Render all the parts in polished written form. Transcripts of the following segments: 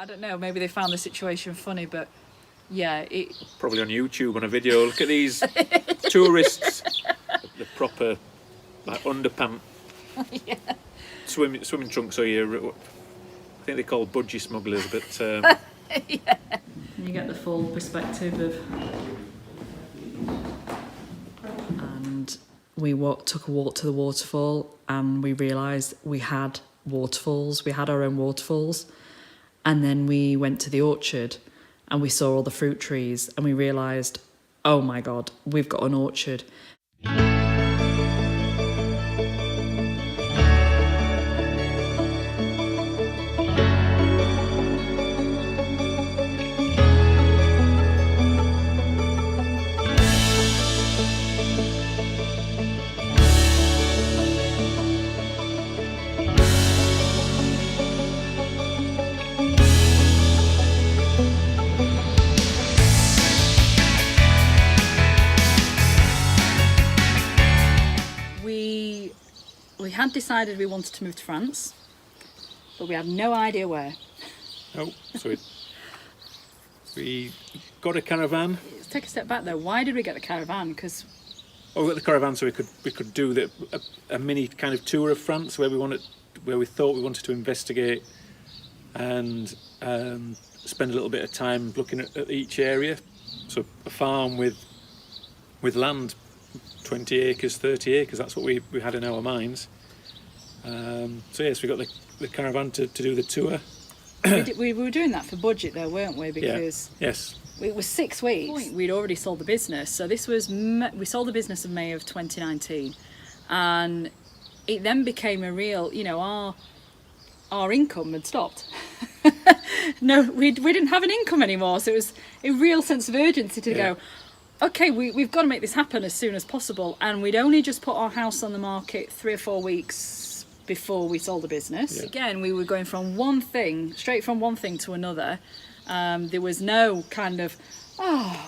I don't know, maybe they found the situation funny, but yeah, probably on YouTube on a video. Look at these tourists, the proper like underpant yeah. swimming trunks. So I think they're called budgie smugglers, but Yeah. You get the full perspective of. And we took a walk to the waterfall, and we realised we had waterfalls. We had our own waterfalls, and then we went to the orchard, and we saw all the fruit trees, and we realised, oh my God, we've got an orchard. We had decided we wanted to move to France, but we had no idea where. oh, so we got a caravan. Let's take a step back though. Why did we get the caravan? Because we got the caravan so we could do a mini kind of tour of France where we thought we wanted to investigate and spend a little bit of time looking at each area. So a farm with land, 20 acres, 30 acres. That's what we had in our minds. So yes, we got the caravan to do the tour. we were doing that for budget though, weren't we? Because yes, it was 6 weeks. We'd already sold the business, so this was we sold the business in May of 2019, and it then became a real, our income had stopped. No, we didn't have an income anymore, so it was a real sense of urgency to go, okay, we've got to make this happen as soon as possible. And we'd only just put our house on the market 3 or 4 weeks before we sold the business. Again, we were going straight from one thing to another. There was no kind of,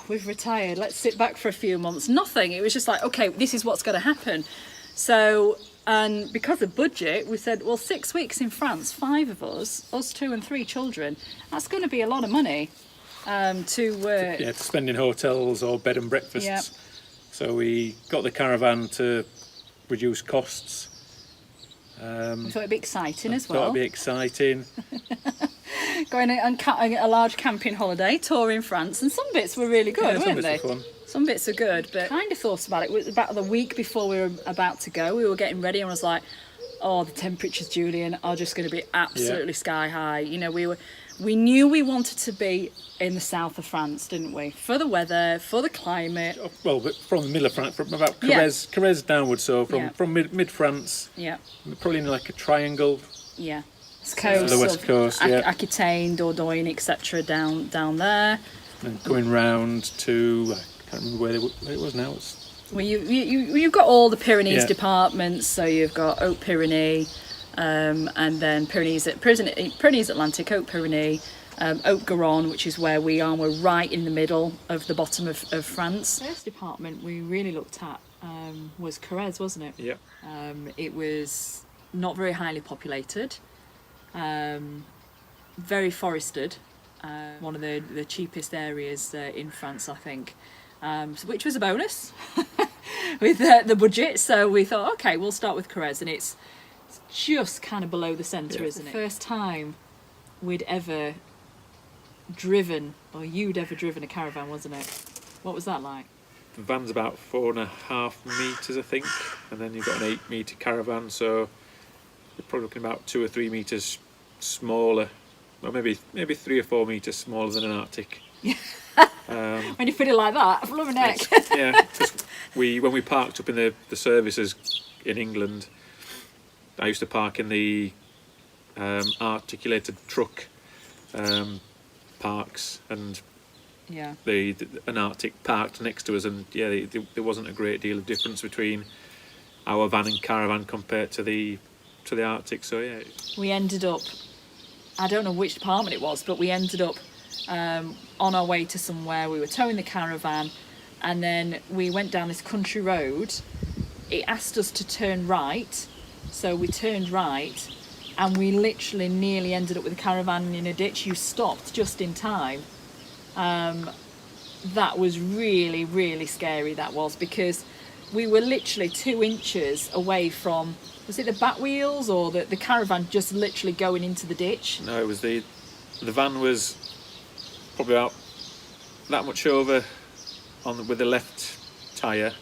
we've retired, let's sit back for a few months. Nothing. It was just like, okay, this is what's going to happen. So, and because of budget, we said, well, 6 weeks in France, 5 of us 2 and 3 children, that's going to be a lot of money to spend in hotels or bed and breakfasts. Yep. So we got the caravan to reduce costs. We thought it'd be exciting as well. Thought it'd be exciting. Going on a large camping holiday, tour in France, and some bits were really good, weren't they? Fun. Some bits are good, but kind of thought about it. It was about the week before we were about to go. We were getting ready, and I was like, "Oh, the temperatures, Julian, are just going to be absolutely sky high." We knew we wanted to be in the south of France, didn't we? For the weather, for the climate. Well, but from the middle of France, from about Carrez downwards, so from mid France. Yeah. Probably in like a triangle. Yeah. Coast, the west coast, Aquitaine, Dordogne, etc. down there. And going round to, I can't remember where it was now. Well, you've got all the Pyrenees departments, so you've got Haute Pyrenees, and then Pyrenees Atlantic, Haute Pyrenees, Haute Garonne, which is where we are. We're right in the middle of the bottom of France. The first department we really looked at was Carrez, wasn't it? Yeah. It was not very highly populated. Very forested, one of the cheapest areas in France, I think, which was a bonus with the budget. So we thought, okay, we'll start with Carrez, and it's just kind of below the centre, isn't it? First time we'd ever driven, or you'd ever driven a caravan, wasn't it? What was that like? The van's about 4.5 metres, I think, and then you've got an 8-metre caravan, so you're probably looking about 2 or 3 metres smaller, or maybe 3 or 4 metres smaller than an Arctic. When you put it like that, blow my neck. Because when we parked up in the services in England, I used to park in the articulated truck parks, and an Arctic parked next to us, and there wasn't a great deal of difference between our van and caravan compared to the Arctic. So we ended up, I don't know which department it was, but we ended up on our way to somewhere. We were towing the caravan, and then we went down this country road. It asked us to turn right, so we turned right, and we literally nearly ended up with a caravan in a ditch. You stopped just in time. That was really, really scary, that was, because we were literally 2 inches away from, was it the back wheels or the caravan just literally going into the ditch? No, it was the van was probably about that much over with the left tyre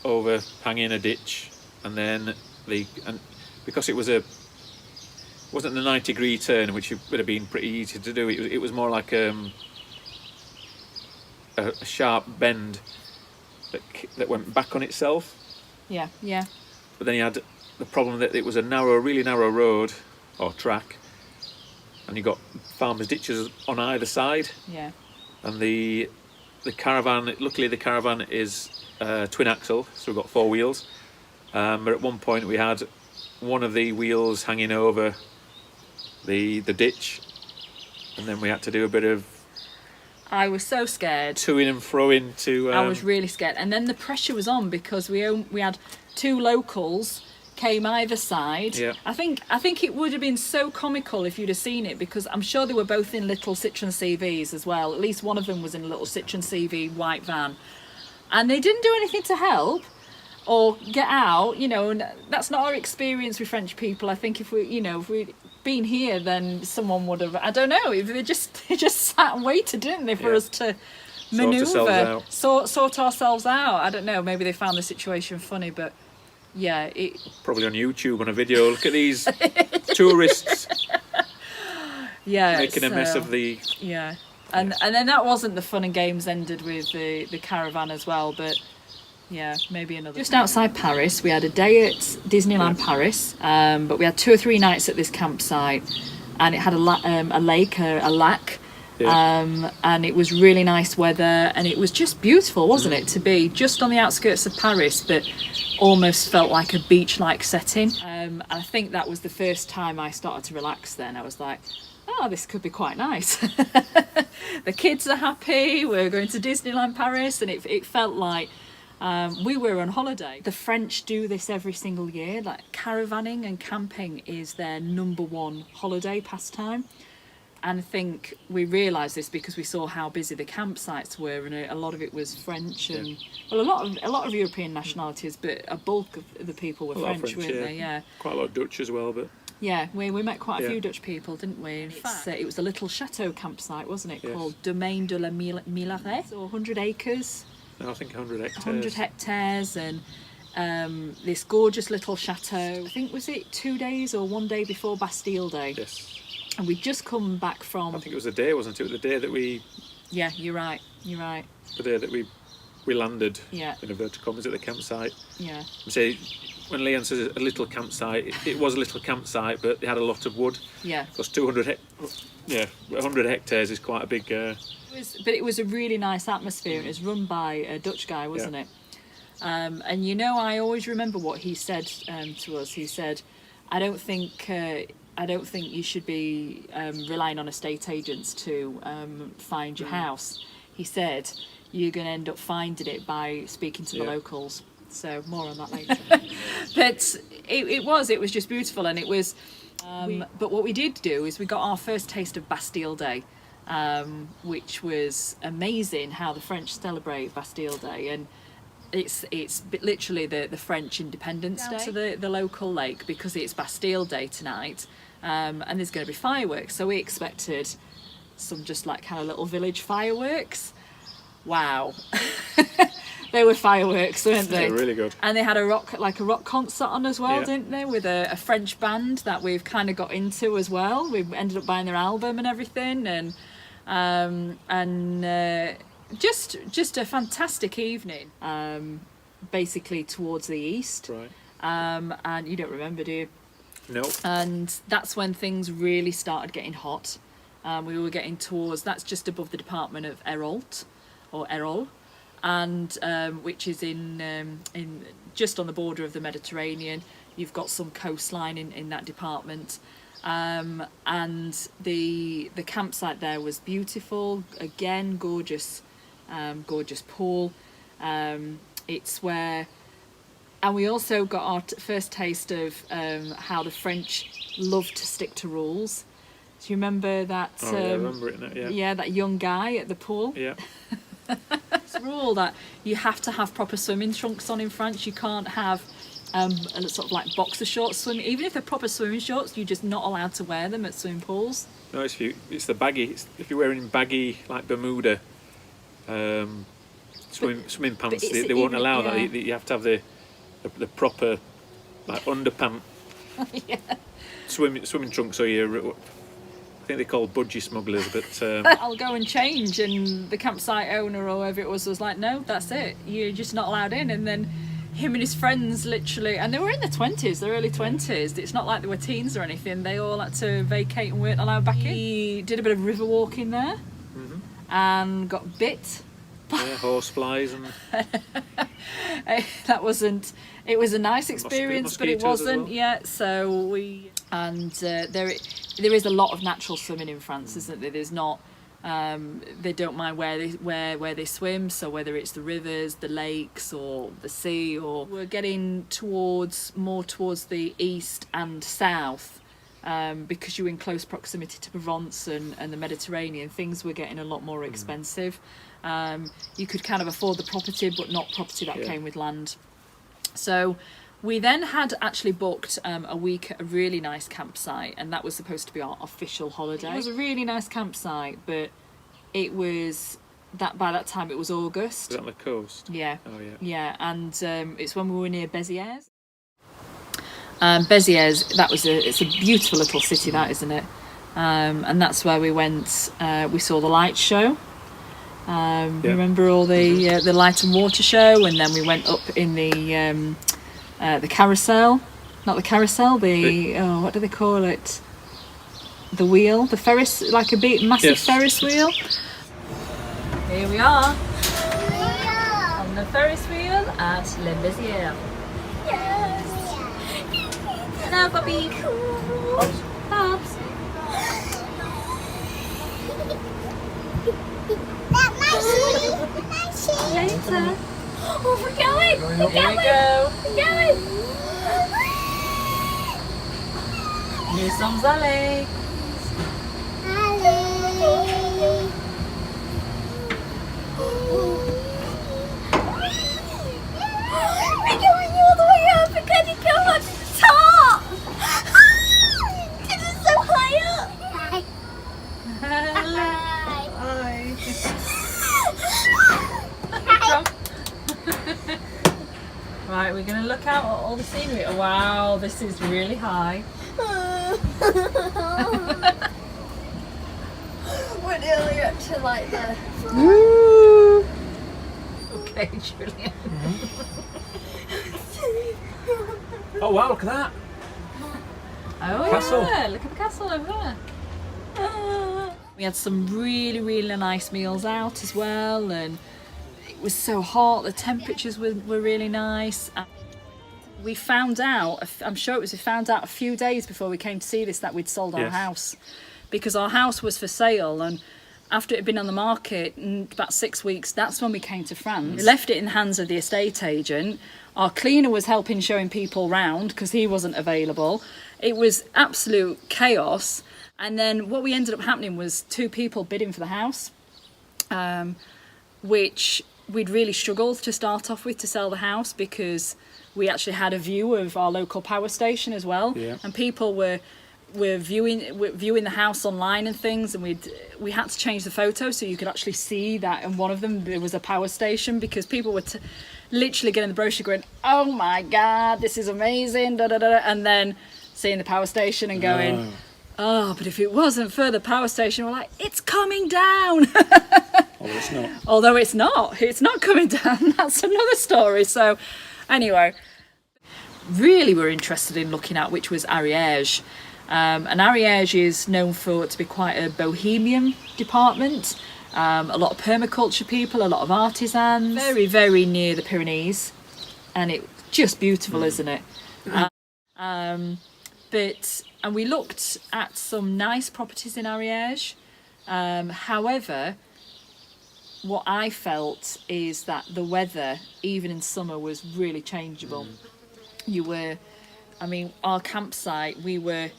over hanging a ditch, and then because it wasn't the 90-degree turn, which would have been pretty easy to do. It was more like a sharp bend that went back on itself. Yeah, yeah. But then you had the problem that it was a really narrow road or track, and you got farmers' ditches on either side. Yeah. And the caravan, luckily the caravan is twin axle, so we've got 4 wheels. But at one point we had one of the wheels hanging over the ditch, and then we had to do a bit of, I was so scared. To-ing and fro-ing to. I was really scared, and then the pressure was on because we had 2 locals came either side. Yeah. I think it would have been so comical if you'd have seen it, because I'm sure they were both in little Citroen CVs as well. At least one of them was in a little Citroen CV white van, and they didn't do anything to help or get out. You know, and that's not our experience with French people. I think if we'd been here, then someone would have, I don't know, if they just sat and waited, didn't they, for us to manoeuvre, sort ourselves out. I don't know, maybe they found the situation funny, but yeah, it probably on YouTube on a video. Look at these tourists making a mess of the. Yeah, and then that wasn't the fun and games ended with the caravan as well, but yeah, maybe another. Just outside Paris, we had a day at Disneyland Paris, but we had 2 or 3 nights at this campsite, and it had a lake, a lac. Yeah. And it was really nice weather, and it was just beautiful, wasn't it, to be just on the outskirts of Paris, but almost felt like a beach-like setting. And I think that was the first time I started to relax then. I was like, oh, this could be quite nice. The kids are happy, we're going to Disneyland Paris, and it felt like we were on holiday. The French do this every single year, like caravanning and camping is their #1 holiday pastime. And I think we realised this because we saw how busy the campsites were, and a lot of it was French, and well, a lot of European nationalities, but a bulk of the people were French, weren't they? Yeah. Quite a lot of Dutch as well, but. Yeah, we met quite a few Dutch people, didn't we? In fact, it was a little chateau campsite, wasn't it? Yes. Called Domaine de la Millaret, so 100 acres. No, I think 100 hectares. 100 hectares, and this gorgeous little chateau. I think, was it 2 days or 1 day before Bastille Day? Yes. And we'd just come back from. I think it was the day, wasn't it? The day that we. Yeah, you're right. You're right. The day that we landed. Yeah. In inverted commas at the campsite. Yeah. Say, when Leanne says a little campsite, it was a little campsite, but they had a lot of wood. Yeah. Because 100 hectares is quite a big. But it was a really nice atmosphere. It was run by a Dutch guy, wasn't it? And I always remember what he said to us. He said, I don't think you should be relying on estate agents to find your house. He said, you're going to end up finding it by speaking to the locals. So more on that later. But it was just beautiful, and it was. But what we did do is we got our first taste of Bastille Day, which was amazing. How the French celebrate Bastille Day, and it's literally the French Independence Day to the local lake, because it's Bastille Day tonight, and there's going to be fireworks. So we expected some just like kind of little village fireworks. Wow. They were fireworks, weren't they? They were really good. And they had a rock concert on as well, didn't they? With a French band that we've kind of got into as well. We ended up buying their album and everything, and just a fantastic evening. Basically towards the east. Right. And you don't remember, do you? No. And that's when things really started getting hot. We were getting towards, that's just above the department of Hérault, or Erol, and which is in just on the border of the Mediterranean. You've got some coastline in that department, and the campsite there was beautiful. Again, gorgeous pool. It's where And we also got our first taste of how the French love to stick to rules. Do you remember that? Oh, yeah, I remember it now, yeah. Yeah, that young guy at the pool. Yeah. It's a rule that you have to have proper swimming trunks on in France. You can't have a sort of like boxer shorts swimming. Even if they're proper swimming shorts, you're just not allowed to wear them at swimming pools. No, it's the baggy. If you're wearing baggy like Bermuda swimming pants, they won't allow that. You have to have the proper like underpant Yeah. swimming trunks. So I think they're called budgie smugglers, but I'll go and change, and the campsite owner or whoever it was like, no, that's it, you're just not allowed in. And then him and his friends literally, and they were in their 20s, their early 20s, it's not like they were teens or anything, they all had to vacate and weren't allowed back in. He did a bit of river walking there, and got bit. Yeah, horse flies and That wasn't, it was a nice experience, but it wasn't. Well. Yeah, so we, and there is a lot of natural swimming in France, isn't there? There's not, they don't mind where they swim, so whether it's the rivers, the lakes, or the sea, or we're getting more towards the east and south, because you're in close proximity to Provence and the Mediterranean. Things were getting a lot more expensive. You could kind of afford the property, but not property that came with land. So we then had actually booked a week at a really nice campsite, and that was supposed to be our official holiday. It was a really nice campsite, but it was that by that time it was August. Was that on the coast? Yeah. Oh yeah. Yeah, and it's when we were near Béziers. Béziers, it's a beautiful little city, that, isn't it? And that's where we went. We saw the light show. Remember all the light and water show, and then we went up in the carousel, not the carousel, what do they call it? The wheel, the Ferris, like a big massive Ferris wheel. Here we are on the Ferris wheel at Les Béziers. Yes. Hello, Bobby. Pops. Later. Oh, we're going. Here we go. We're going. Nous sommes allés. We're going all the way up. We're going to go up to the top. This is so high up. Hi. Hello. Hi. Right, we're going to look out at all the scenery. Oh, wow, this is really high. We're nearly up to like the... Woo! Okay, Julian. Oh wow, look at that. Oh Castle. Yeah, look at the castle over there. We had some really, really nice meals out as well, and it was so hot, the temperatures were really nice. We found out, we found out a few days before we came to see this that we'd sold our house, because our house was for sale, and after it had been on the market in about 6 weeks, that's when we came to France. We left it in the hands of the estate agent. Our cleaner was helping showing people round because he wasn't available. It was absolute chaos. And then what we ended up happening was 2 people bidding for the house, which we'd really struggled to start off with to sell the house, because we actually had a view of our local power station as well, and people were viewing the house online and things, and we had to change the photo so you could actually see that in one of them there was a power station, because people were literally getting the brochure going, oh my god, this is amazing, da, da, da, and then seeing the power station and going, oh, but if it wasn't for the power station, we're like, it's coming down. Although it's not coming down. That's another story. So anyway, really we're interested in looking at, which was Ariège. And Ariège is known to be quite a bohemian department. A lot of permaculture people, a lot of artisans, very, very near the Pyrenees, and it's just beautiful, isn't it? And we looked at some nice properties in Ariège. However, what I felt is that the weather, even in summer, was really changeable. our campsite, we were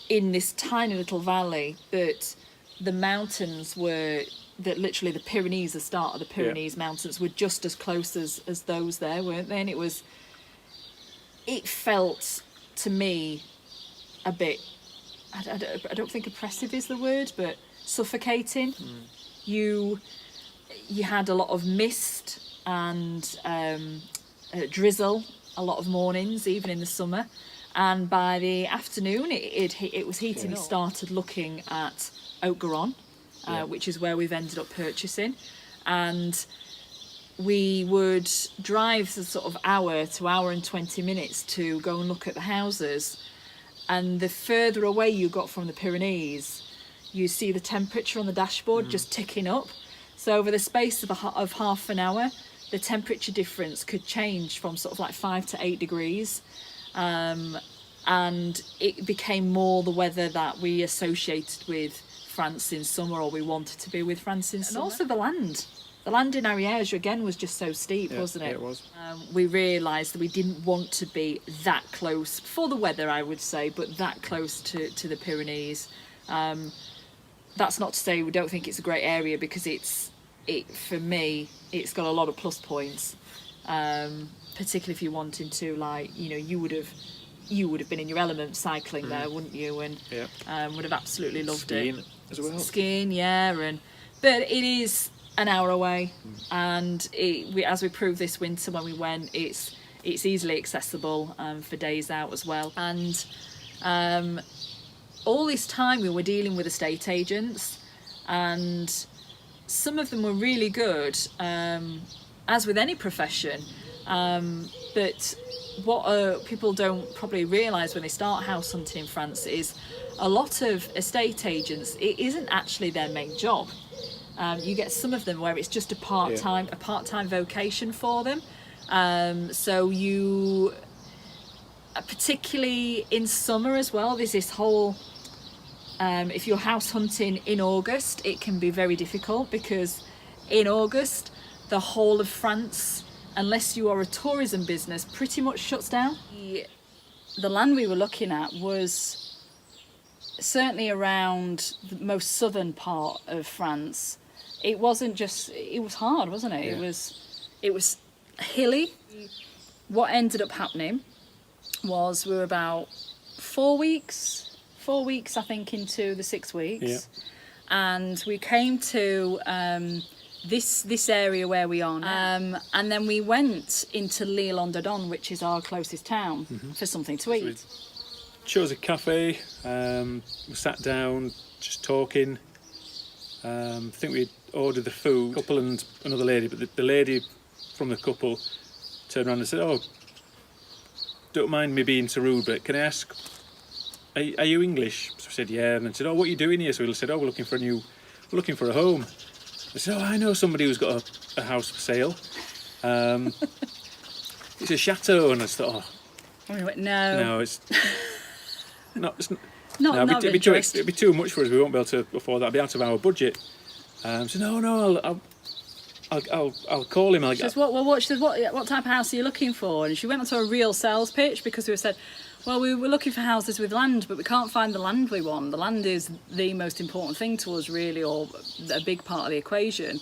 in this tiny little valley, but the mountains were, that literally the Pyrenees, the start of the Pyrenees mountains, were just as close as those there, weren't they? And it felt to me a bit, I don't think oppressive is the word, but suffocating. You had a lot of mist and drizzle a lot of mornings, even in the summer, and by the afternoon it was heating. We started looking at Haute-Garonne, which is where we've ended up purchasing, and we would drive the sort of hour to hour and 20 minutes to go and look at the houses. And the further away you got from the Pyrenees, you see the temperature on the dashboard just ticking up. So over the space of half an hour, the temperature difference could change from sort of like 5 to 8 degrees. And it became more the weather that we associated with France in summer, or we wanted to be with France in summer. And also the land. The land in Ariège, again, was just so steep, wasn't it? Yeah, it was. We realised that we didn't want to be that close, for the weather, I would say, but that close to the Pyrenees. That's not to say we don't think it's a great area, because for me, it's got a lot of plus points, particularly if you're wanting to, like, you would have been in your element cycling there, wouldn't you? And would have absolutely loved Skiing it. as well. Skiing, but it is an hour away, and as we proved this winter when we went, it's easily accessible for days out as well. And all this time we were dealing with estate agents, and some of them were really good, as with any profession, but what people don't probably realise when they start house hunting in France is a lot of estate agents, it isn't actually their main job. You get some of them where it's just a part-time vocation for them. So you, particularly in summer as well, there's this whole, if you're house hunting in August, it can be very difficult, because in August, the whole of France, unless you are a tourism business, pretty much shuts down. The land we were looking at was certainly around the most southern part of France. It wasn't just, it was hard, wasn't it? Yeah. It was hilly. What ended up happening was we were about 4 weeks, I think, into the 6 weeks. And we came to this area where we are now. And then we went into Lille-en-Dordogne, which is our closest town, for something to eat. Chose a cafe, we sat down, just talking. I think we ordered the food, couple and another lady, but the lady from the couple turned around and said, "Oh, don't mind me being so rude, but can I ask, are you English?" So I said, "Yeah." And I said, "Oh, what are you doing here?" So we said, "Oh, we're looking for a home." I said, "Oh, I know somebody who's got a house for sale. It's a chateau." And I thought, "Oh, And we went, no, it's not. not It'd be too much for us. We won't be able to afford that. It'd be out of our budget." So no, I'll call him. She says, what type of house are you looking for? And she went onto a real sales pitch, because we said, well, we were looking for houses with land, but we can't find the land we want. The land is the most important thing to us, really, or a big part of the equation.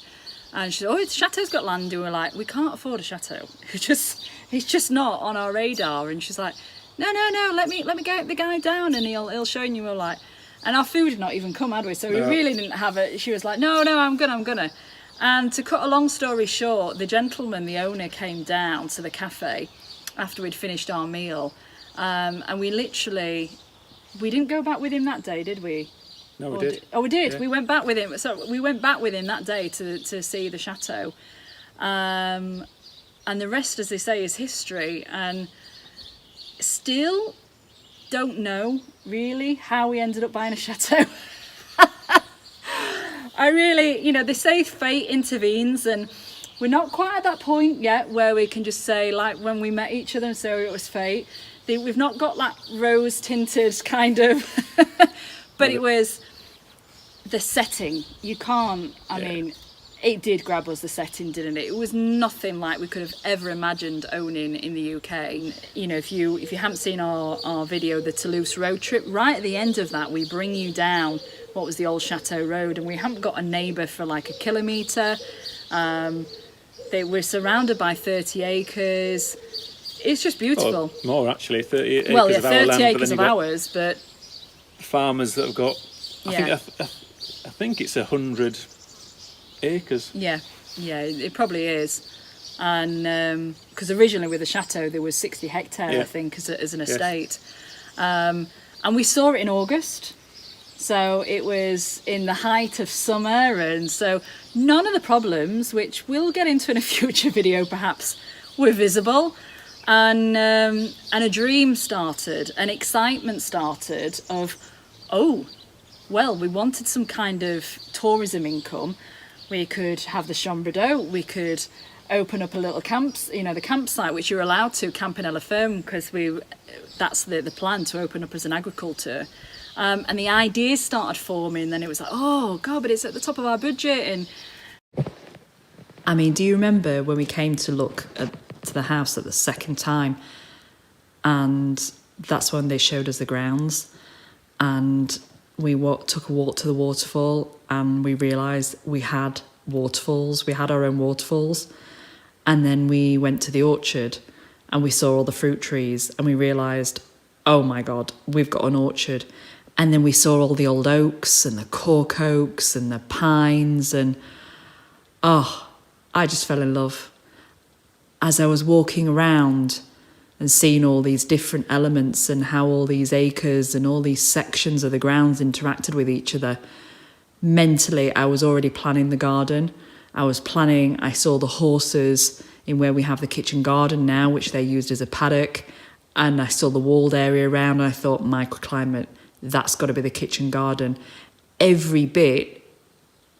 And she said, "Oh, Chateau's got land." And we're like, "We can't afford a chateau. It's just not on our radar." And she's like, No, let me get the guy down, and he'll show you." We're like, and our food had not even come, had we? So we really didn't have it. She was like, no, I'm gonna. And to cut a long story short, the gentleman, the owner, came down to the cafe after we'd finished our meal, and we didn't go back with him that day, did we? No, we did. We did. Yeah. We went back with him. So we went back with him that day to see the chateau, and the rest, as they say, is history. And still don't know really how we ended up buying a chateau. I really, they say fate intervenes, and we're not quite at that point yet where we can just say, like when we met each other, and say it was fate. We've not got that rose tinted kind of, but it was the setting. You can't, I mean, It did grab us, the setting, didn't it? It was nothing like we could have ever imagined owning in the UK. You know, if you haven't seen our video, the Toulouse road trip, right at the end of that, we bring you down what was the old Chateau road, and we haven't got a neighbour for like a kilometre. We're surrounded by 30 acres. It's just beautiful. Oh, more actually, 30 acres well, yeah, of our 30 land, acres of ours, but farmers that have got, yeah. I think it's 100 acres. Yeah, it probably is. And because originally with the Chateau there was 60 hectares, I think, as an estate. And we saw it in August. So it was in the height of summer, and so none of the problems, which we'll get into in a future video perhaps, were visible. And a dream started, an excitement started of, oh, well, we wanted some kind of tourism income. We could have the chambre d'eau, we could open up a little the campsite, which you're allowed to camp in La Ferme, because that's the plan, to open up as an agriculture. And the ideas started forming, then it was like, oh God, but it's at the top of our budget. And I mean, do you remember when we came to look to the house at the second time, and that's when they showed us the grounds, and we took a walk to the waterfall, and we realised we had waterfalls, we had our own waterfalls. And then we went to the orchard and we saw all the fruit trees, and we realised, oh my God, we've got an orchard. And then we saw all the old oaks and the cork oaks and the pines, and oh, I just fell in love. As I was walking around and seeing all these different elements and how all these acres and all these sections of the grounds interacted with each other, mentally I was already planning the garden. I saw the horses in where we have the kitchen garden now, which they used as a paddock, and I saw the walled area around, and I thought, microclimate, that's got to be the kitchen garden. Every bit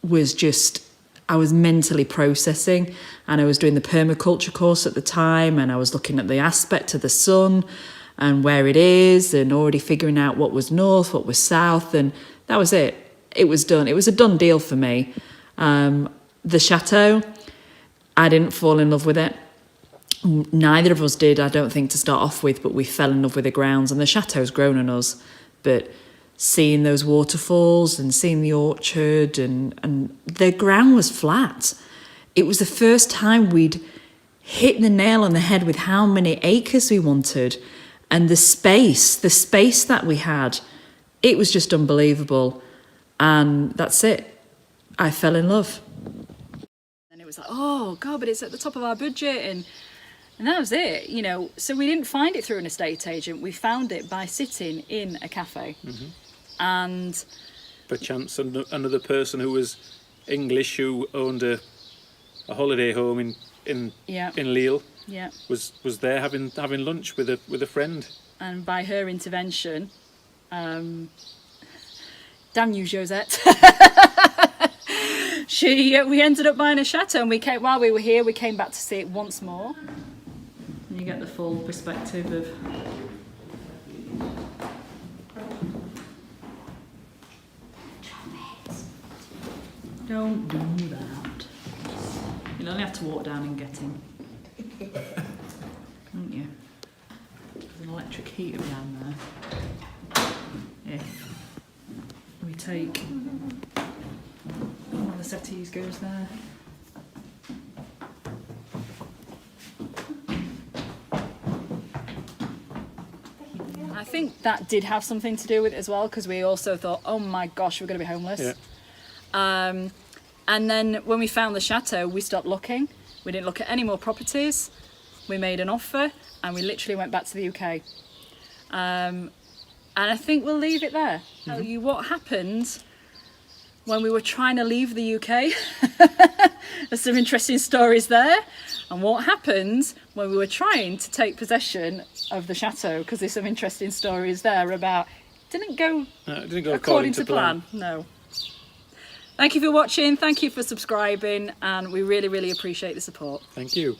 was just, I was mentally processing, and I was doing the permaculture course at the time, and I was looking at the aspect of the sun and where it is, and already figuring out what was north, what was south, and that was it. It was done. It was a done deal for me. The Chateau, I didn't fall in love with it. Neither of us did, I don't think, to start off with, but we fell in love with the grounds, and the Chateau's grown on us. But seeing those waterfalls and seeing the orchard, and the ground was flat. It was the first time we'd hit the nail on the head with how many acres we wanted, and the space that we had. It was just unbelievable. And that's it. I fell in love. And it was like, oh God, but it's at the top of our budget, and that was it, you know. So we didn't find it through an estate agent. We found it by sitting in a cafe. Mm-hmm. And perchance another person who was English, who owned a holiday home in Lille, was there having lunch with a friend. And by her intervention, damn you, Josette. We ended up buying a chateau, and while we were here, we came back to see it once more. And you get the full perspective of. Don't do that. You'll only have to walk down and get him. Won't you? There's an electric heater down there. If we take one of the settees goes there. I think that did have something to do with it as well, because we also thought, oh my gosh, we're going to be homeless. Yeah. And then when we found the chateau, we stopped looking. We didn't look at any more properties. We made an offer, and we literally went back to the UK. And I think we'll leave it there. Mm-hmm. Tell you what happened when we were trying to leave the UK. There's some interesting stories there. And what happened when we were trying to take possession of the chateau, because there's some interesting stories there about it didn't go according to plan. No. Thank you for watching, thank you for subscribing, and we really, really appreciate the support. Thank you.